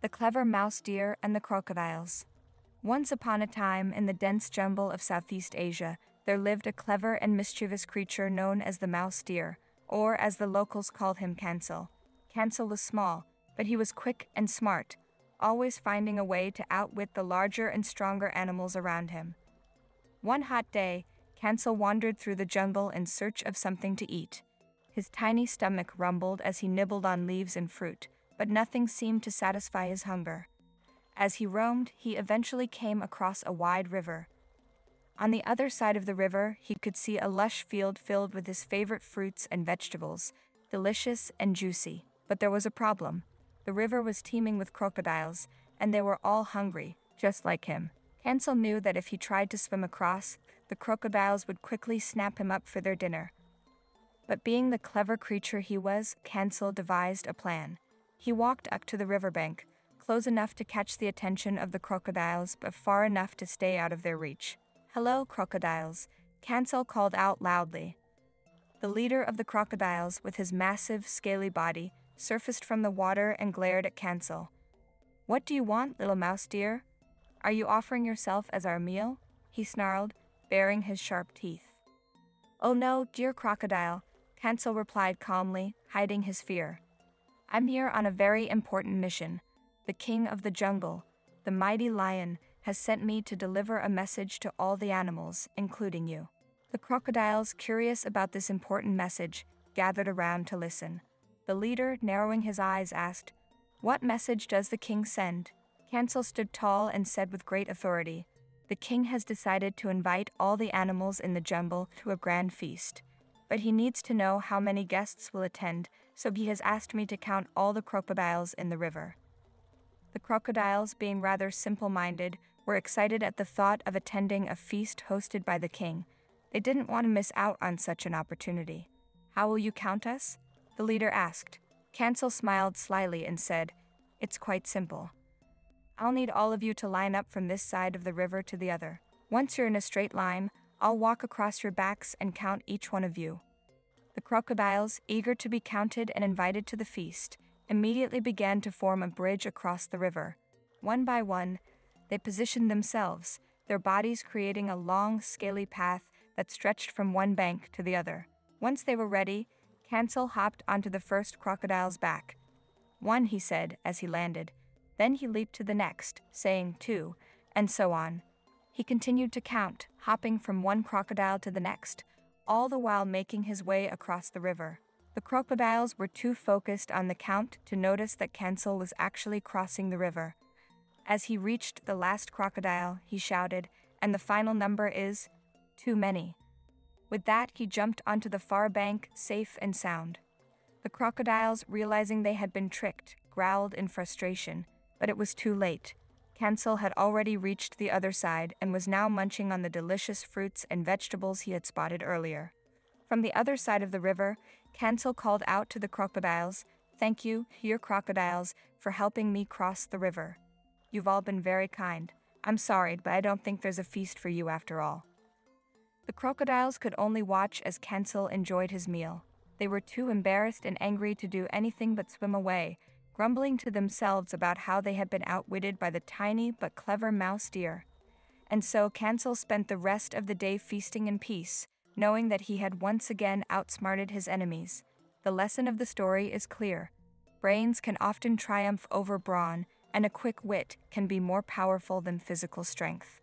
The Clever Mouse Deer and the Crocodiles. Once upon a time, in the dense jungle of Southeast Asia, there lived a clever and mischievous creature known as the mouse deer, or as the locals called him, Kancil. Kancil was small, but he was quick and smart, always finding a way to outwit the larger and stronger animals around him. One hot day, Kancil wandered through the jungle in search of something to eat. His tiny stomach rumbled as he nibbled on leaves and fruit, but nothing seemed to satisfy his hunger. As he roamed, he eventually came across a wide river. On the other side of the river, he could see a lush field filled with his favorite fruits and vegetables, delicious and juicy. But there was a problem. The river was teeming with crocodiles, and they were all hungry, just like him. Kancil knew that if he tried to swim across, the crocodiles would quickly snap him up for their dinner. But being the clever creature he was, Kancil devised a plan. He walked up to the riverbank, close enough to catch the attention of the crocodiles, but far enough to stay out of their reach. "Hello, crocodiles," Kancil called out loudly. The leader of the crocodiles, with his massive, scaly body, surfaced from the water and glared at Kancil. "What do you want, little mouse deer? Are you offering yourself as our meal?" he snarled, baring his sharp teeth. "Oh no, dear crocodile," Kancil replied calmly, hiding his fear. "I'm here on a very important mission. The king of the jungle, the mighty lion, has sent me to deliver a message to all the animals, including you." The crocodiles, curious about this important message, gathered around to listen. The leader, narrowing his eyes, asked, "What message does the king send?" Kancil stood tall and said with great authority, "The king has decided to invite all the animals in the jungle to a grand feast. But he needs to know how many guests will attend, so he has asked me to count all the crocodiles in the river." The crocodiles, being rather simple-minded, were excited at the thought of attending a feast hosted by the king. They didn't want to miss out on such an opportunity. "How will you count us?" the leader asked. Kancil smiled slyly and said, "It's quite simple. I'll need all of you to line up from this side of the river to the other. Once you're in a straight line, I'll walk across your backs and count each one of you." The crocodiles, eager to be counted and invited to the feast, immediately began to form a bridge across the river. One by one, they positioned themselves, their bodies creating a long, scaly path that stretched from one bank to the other. Once they were ready, Kancil hopped onto the first crocodile's back. "One," he said as he landed. Then he leaped to the next, saying "two," and so on. He continued to count, hopping from one crocodile to the next, all the while making his way across the river. The crocodiles were too focused on the count to notice that Kancil was actually crossing the river. As he reached the last crocodile, he shouted, "And the final number is too many." With that, he jumped onto the far bank, safe and sound. The crocodiles, realizing they had been tricked, growled in frustration, but it was too late. Kancil had already reached the other side and was now munching on the delicious fruits and vegetables he had spotted earlier. From the other side of the river, Kancil called out to the crocodiles, "Thank you, dear crocodiles, for helping me cross the river. You've all been very kind. I'm sorry, but I don't think there's a feast for you after all." The crocodiles could only watch as Kancil enjoyed his meal. They were too embarrassed and angry to do anything but swim away, grumbling to themselves about how they had been outwitted by the tiny but clever mouse deer. And so Kancil spent the rest of the day feasting in peace, knowing that he had once again outsmarted his enemies. The lesson of the story is clear. Brains can often triumph over brawn, and a quick wit can be more powerful than physical strength.